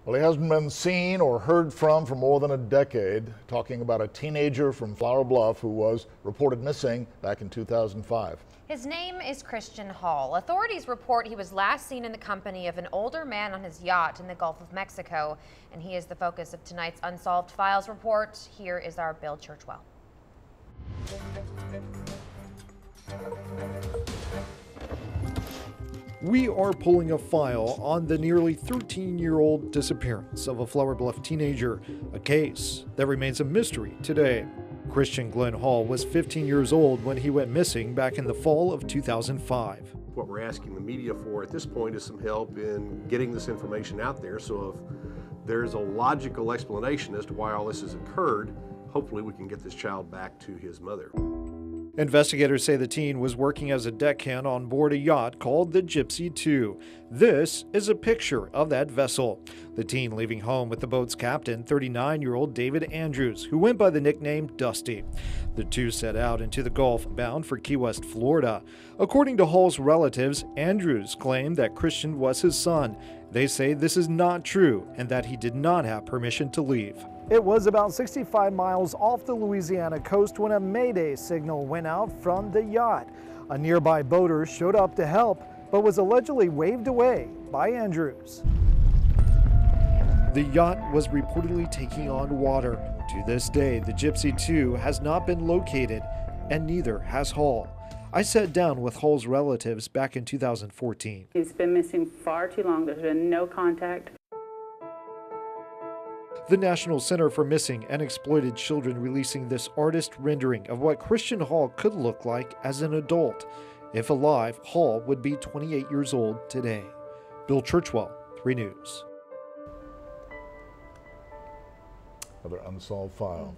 Well, he hasn't been seen or heard from for more than a decade, talking about a teenager from Flower Bluff who was reported missing back in 2005. His name is Christian Hall. Authorities report he was last seen in the company of an older man on his yacht in the Gulf of Mexico, and he is the focus of tonight's Unsolved Files report. Here is our Bill Churchwell. We are pulling a file on the nearly 13-year-old disappearance of a Flower Bluff teenager, a case that remains a mystery today. Christian Glen Hall was 15 years old when he went missing back in the fall of 2005. What we're asking the media for at this point is some help in getting this information out there, so if there's a logical explanation as to why all this has occurred, hopefully we can get this child back to his mother. Investigators say the teen was working as a deckhand on board a yacht called the Gypsy Two. This is a picture of that vessel. The teen leaving home with the boat's captain, 39-year-old David Andrews, who went by the nickname Dusty. The two set out into the Gulf bound for Key West, Florida. According to Hall's relatives, Andrews claimed that Christian was his son. They say this is not true and that he did not have permission to leave. It was about 65 miles off the Louisiana coast when a Mayday signal went out from the yacht. A nearby boater showed up to help, but was allegedly waved away by Andrews. The yacht was reportedly taking on water. To this day, the Gypsy Two has not been located, and neither has Hall. I sat down with Hall's relatives back in 2014. He's been missing far too long. There's been no contact. The National Center for Missing and Exploited Children releasing this artist rendering of what Christian Hall could look like as an adult. If alive, Hall would be 28 years old today. Bill Churchwell, 3 News. Another unsolved file.